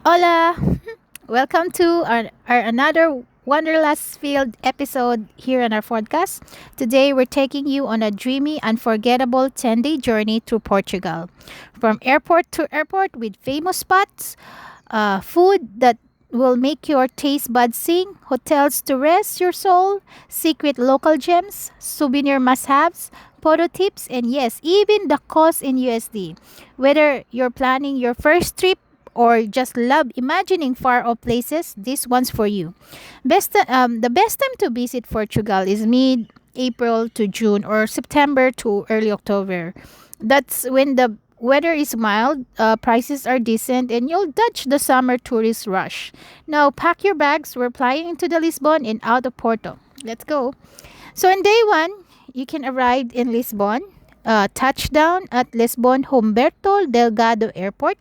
Hola! Welcome to our another Wanderlust filled episode here on our podcast. Today we're taking you on a dreamy, unforgettable 10-day journey through Portugal. From airport to airport with famous spots, food that will make your taste buds sing, hotels to rest your soul, secret local gems, souvenir must-haves, photo tips, and yes, even the cost in USD. Whether you're planning your first trip or just love imagining far off places, this one's for you. The best time to visit Portugal is mid April to June or September to early October. That's when the weather is mild, prices are decent, and you'll dodge the summer tourist rush. Now, pack your bags. We're flying into the Lisbon and out of Porto. Let's go. So, in day one, you can arrive in Lisbon. Touchdown at Lisbon Humberto Delgado Airport.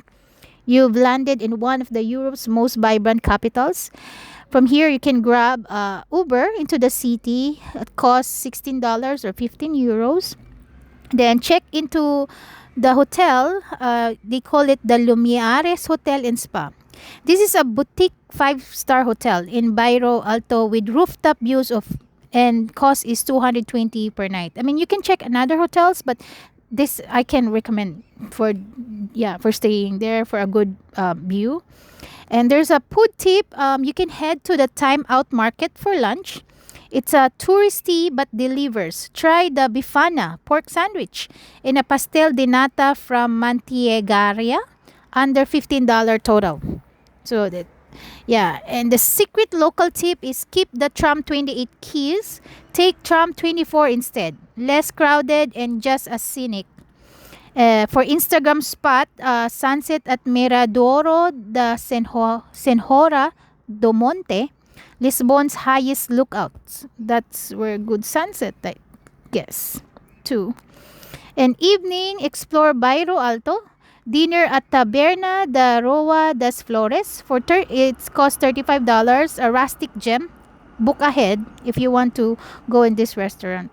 You've landed in one of the Europe's most vibrant capitals. From here, you can grab Uber into the city. It costs $16 or 15 euros. Then check into the hotel. They call it the Lumiares Hotel and Spa. This is a boutique five-star hotel in Bairro Alto with rooftop views of and cost is 220 per night. I mean, you can check another hotels, but this I can recommend for for staying there for a good view. And there's a food tip. You can head to the Time Out Market for lunch. It's a touristy but delivers. Try the bifana pork sandwich and a pastel de nata from Mantiegaria under $15 total. So that yeah, and the secret local tip is keep the tram 28 keys. Take tram 24 instead. Less crowded and just as scenic. For Instagram spot, sunset at Miradoro da Senhora do Monte, Lisbon's highest lookouts. That's where good sunset, I guess, too. And evening, explore Bairro Alto. Dinner at Taberna da Roa das Flores. It's cost $35, a rustic gem. Book ahead if you want to go in this restaurant.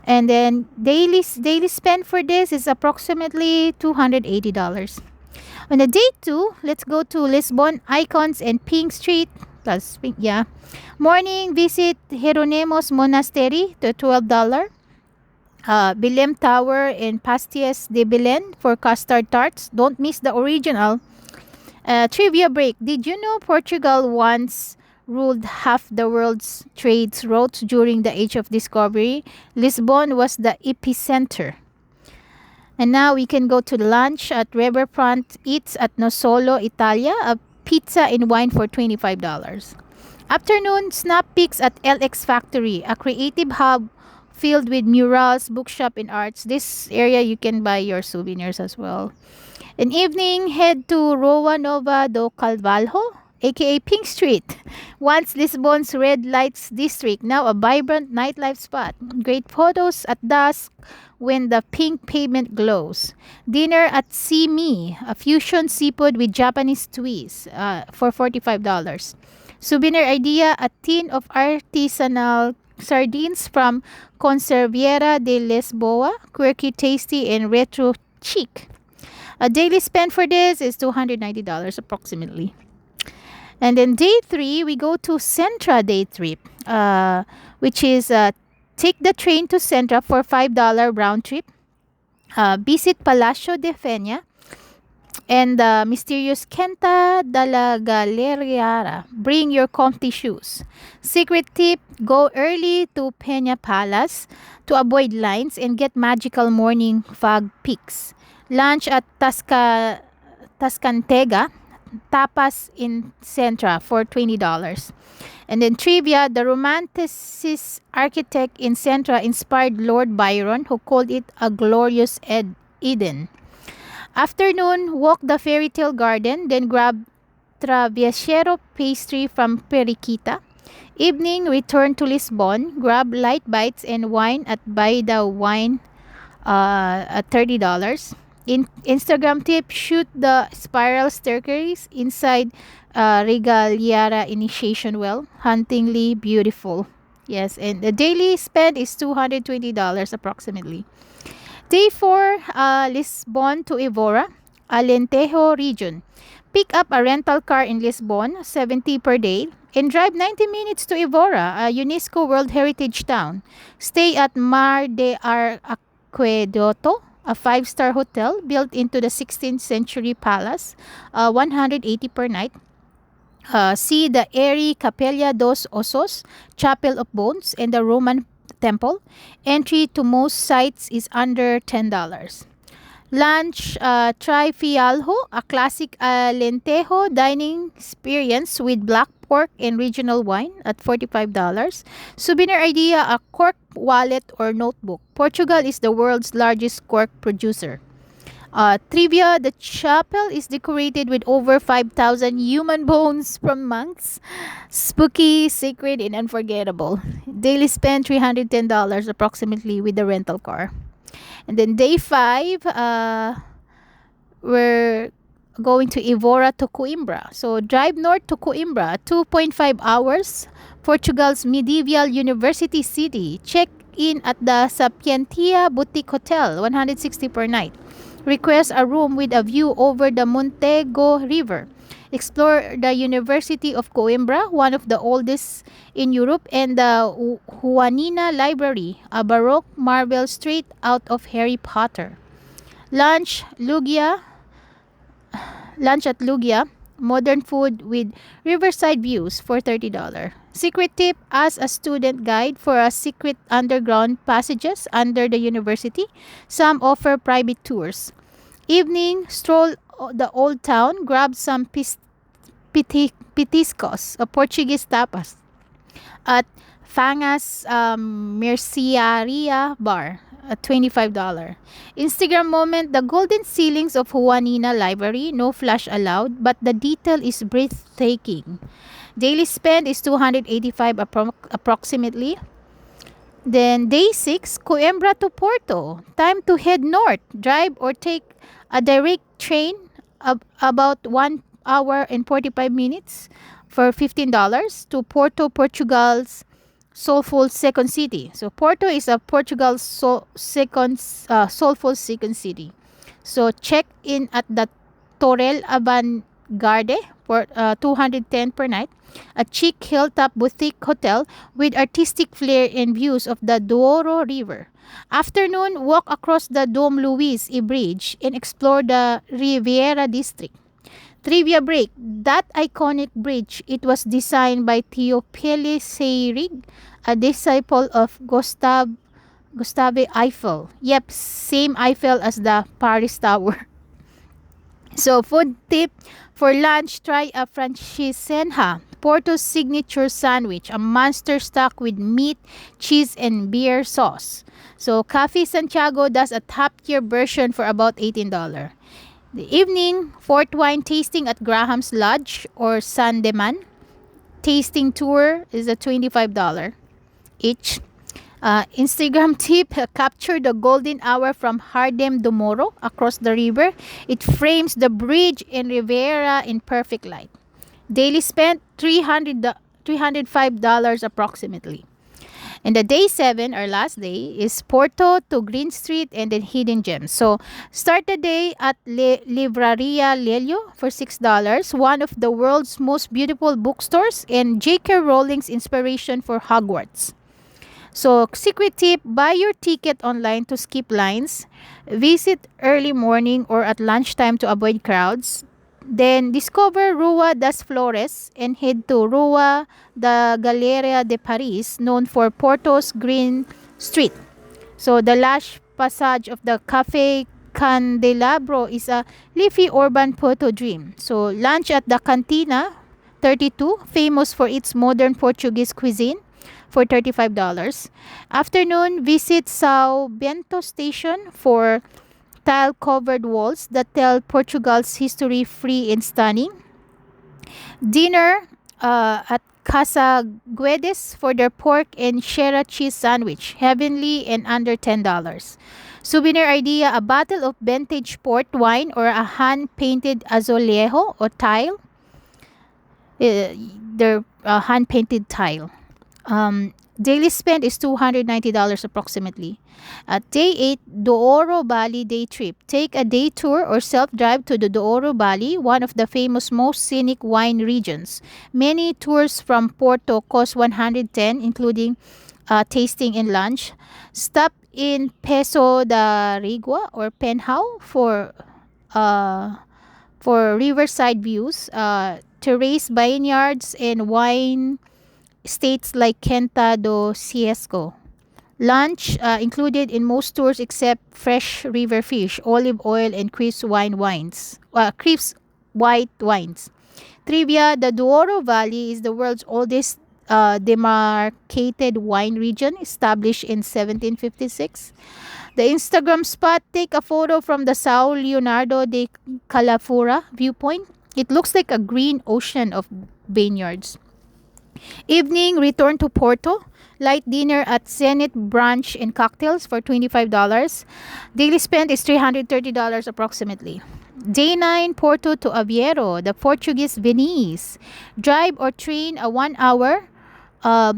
And then daily spend for this is approximately $280. On a day two, let's go to Lisbon Icons and Pink Street. Plus Pink, yeah. Morning visit Hieronymos Monastery to $12. Belém Tower and Pasties de Belém for custard tarts. Don't miss the original. Trivia break. Did you know Portugal once ruled half the world's trade routes during the Age of Discovery? Lisbon was the epicenter. And now we can go to lunch at Riverfront Eats at Nosolo, Italia. A pizza and wine for $25. Afternoon, snap peeks at LX Factory, a creative hub filled with murals, bookshop, and arts. This area you can buy your souvenirs as well. In evening, head to Rua Nova do Carvalho, aka Pink Street. Once Lisbon's red lights district, now a vibrant nightlife spot. Great photos at dusk when the pink pavement glows. Dinner at Simi, a fusion seafood with Japanese twist, for $45. Souvenir idea, a tin of artisanal sardines from Conserviera de Lisboa, quirky, tasty, and retro chic. A daily spend for this is $290 approximately. And then day three, we go to Centra day trip, which is take the train to Centra for $5 round trip. Visit Palacio de Fenya and the mysterious Quinta de la Galeriara. Bring your comfy shoes. Secret tip, go early to Peña Palace to avoid lines and get magical morning fog peaks. Lunch at Tascantega, tapas in Centra for $20. And then trivia, the Romanticist architect in Centra inspired Lord Byron, who called it a glorious Eden. Afternoon, walk the fairy tale garden, then grab Travesero pastry from Periquita. Evening, return to Lisbon, grab light bites and wine at Baida Wine at $30. In Instagram tip, shoot the spiral staircase inside Regaliara Initiation Well. Hauntingly beautiful. Yes, and the daily spend is $220 approximately. Day 4, Lisbon to Evora, Alentejo region. Pick up a rental car in Lisbon, 70 per day, and drive 90 minutes to Evora, a UNESCO World Heritage town. Stay at Mar de Aqueduto, a five-star hotel built into the 16th century palace, 180 per night. See the airy Capella dos Osos, Chapel of Bones, and the Roman temple. Entry to most sites is under $10. Lunch, try fialho, a classic lentejo dining experience with black pork and regional wine at $45. Souvenir idea, a cork wallet or notebook. Portugal is the world's largest cork producer. Trivia, the chapel is decorated with over 5,000 human bones from monks. Spooky, sacred, and unforgettable. Daily spend $310 approximately with the rental car. And then day 5, we're going to Evora to Coimbra. So drive north to Coimbra, 2.5 hours. Portugal's medieval university city. Check in at the Sapientia Boutique Hotel, 160 per night. Request a room with a view over the Montego River. Explore the University of Coimbra, one of the oldest in Europe, and the Juanina Library, a Baroque marble straight out of Harry Potter. Lunch, lunch at Lugia, modern food with riverside views for $30. Secret tip, ask a student guide for a secret underground passages under the university. Some offer private tours. Evening, stroll the old town, grab some pitiscos, a Portuguese tapas, at Fangas Mercearia Bar at $25. Instagram moment, the golden ceilings of Juanina Library, no flash allowed, but the detail is breathtaking. Daily spend is $285 approximately. Then day 6, Coimbra to Porto. Time to head north. Drive or take a direct train about 1 hour and 45 minutes for $15 to Porto, Portugal's soulful second city. So Porto is a Portugal's soulful second city. So check in at the Torel Avantgarde for 210 per night. A chic hilltop boutique hotel with artistic flair and views of the Douro River. Afternoon, walk across the Dom Luis Bridge and explore the Riviera district. Trivia break. That iconic bridge, it was designed by Theophile Seyrig, a disciple of Gustave Eiffel. Yep, same Eiffel as the Paris Tower. So food tip, for lunch, try a franciscenha, Porto's signature sandwich, a monster stuck with meat, cheese, and beer sauce. So Cafe Santiago does a top-tier version for about $18. The evening, Fort wine tasting at Graham's Lodge or Sandeman. Tasting tour is a $25 each. Instagram tip, capture the golden hour from Hardem do Moro across the river. It frames the bridge in Riviera in perfect light. Daily spent $305 approximately. And the day 7, our last day, is Porto to Green Street and then Hidden Gems. So start the day at Livraria Lelio for $6, one of the world's most beautiful bookstores, and J.K. Rowling's inspiration for Hogwarts. So, secret tip, buy your ticket online to skip lines. Visit early morning or at lunchtime to avoid crowds. Then, discover Rua das Flores and head to Rua da Galeria de Paris, known for Porto's Green Street. So, the lush passage of the Cafe Candelabro is a leafy urban Porto dream. So, lunch at the Cantina 32, famous for its modern Portuguese cuisine, for $35. Afternoon, visit Sao Bento Station for tile-covered walls that tell Portugal's history free and stunning. Dinner at Casa Guedes for their pork and shera cheese sandwich, heavenly and under $10. Souvenir idea, a bottle of vintage port wine or a hand-painted azulejo or tile. Their hand-painted tile. Daily spend is $290 approximately. At day 8, Dooro Valley day trip. Take a day tour or self-drive to the Dooro Valley, one of the famous most scenic wine regions. Many tours from Porto cost 110, including tasting and lunch. Stop in Peso da Rigua or Penhao uh, for riverside views, terrace vineyards, and wine states like Quinta do Ciesco. Lunch included in most tours except fresh river fish, olive oil, and crisp white wines. Trivia: the Douro Valley is the world's oldest demarcated wine region, established in 1756. The Instagram spot: take a photo from the Sao Leonardo de Calafura viewpoint. It looks like a green ocean of vineyards. Evening, return to Porto. Light dinner at Zenith Brunch and Cocktails for $25. Daily spend is $330 approximately. Day 9, Porto to Aveiro, the Portuguese Venice. Drive or train a 1 hour uh,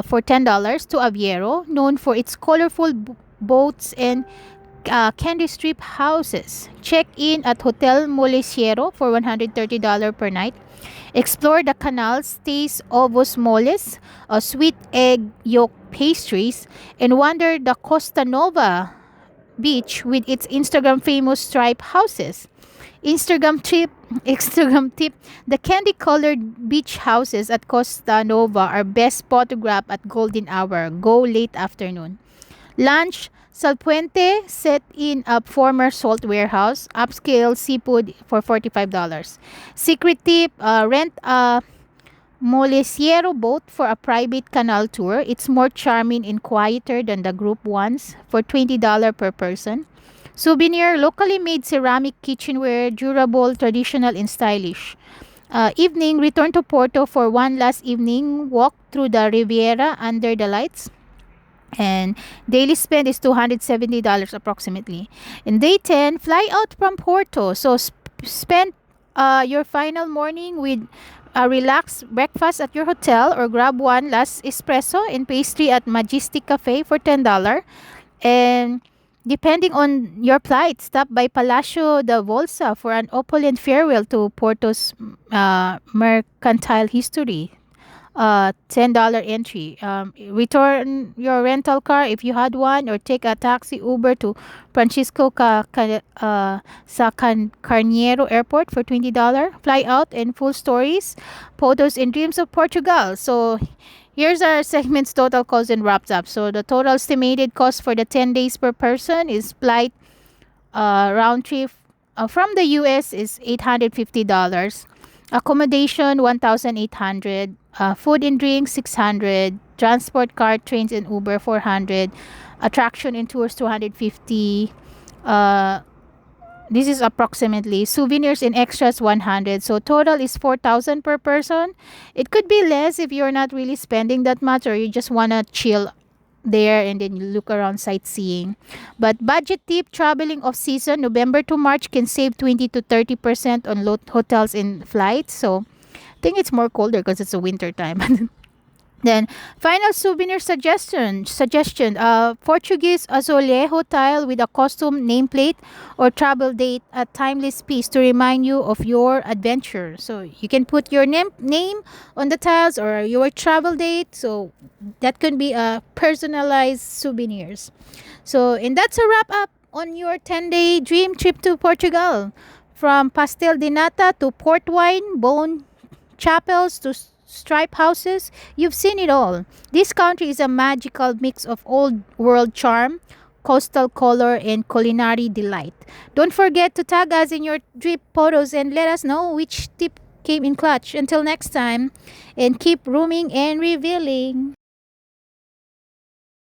for $10 to Aveiro, known for its colorful boats and candy strip houses. Check in at Hotel Moleciero for $130 per night. Explore the canals, taste ovos moles, sweet egg yolk pastries, and wander the Costa Nova beach with its Instagram famous stripe houses. Instagram tip Instagram tip: the candy colored beach houses at Costa Nova are best photographed at golden hour. Go late afternoon. Lunch: Salpuente, set in a former salt warehouse, upscale seafood for $45. Secret tip: rent a Moleciero boat for a private canal tour. It's more charming and quieter than the group ones for $20 per person. Souvenir: locally made ceramic kitchenware, durable, traditional, and stylish. Evening: return to Porto for one last evening walk through the Riviera under the lights. And daily spend is $270 approximately. In day 10, fly out from Porto. So spend your final morning with a relaxed breakfast at your hotel, or grab one last espresso and pastry at Majestic Cafe for $10. And depending on your flight, stop by Palacio da Bolsa for an opulent farewell to Porto's mercantile history. $10 entry. Return your rental car if you had one, or take a taxi Uber to Francisco Carniero Airport for $20. Fly out and full stories, photos, and dreams of Portugal. So here's our segment's total cost and wrapped up. So the total estimated cost for the 10 days per person is flight round trip from the US is $850. Accommodation $1,800. Food and drinks $600. Transport, car, trains, and Uber $400. Attraction and tours $250. This is approximately. Souvenirs and extras $100. So total is $4,000 per person. It could be less if you're not really spending that much, or you just wanna chill there and then you look around sightseeing. But budget tip: traveling off season, November to March, can save 20 to 30% on hotels and flights. So I think it's more colder because it's a winter time. Then, final souvenir suggestion: Portuguese azulejo tile with a costume nameplate or travel date, a timeless piece to remind you of your adventure. So you can put your name on the tiles or your travel date. So that could be a personalized souvenirs. So, and that's a wrap up on your 10-day dream trip to Portugal. From pastel de nata to port wine, bone chapels to stripe houses, you've seen it all. This country is a magical mix of old world charm, coastal color, and culinary delight. Don't forget to tag us in your trip photos and let us know which tip came in clutch. Until next time, and keep rooming and revealing.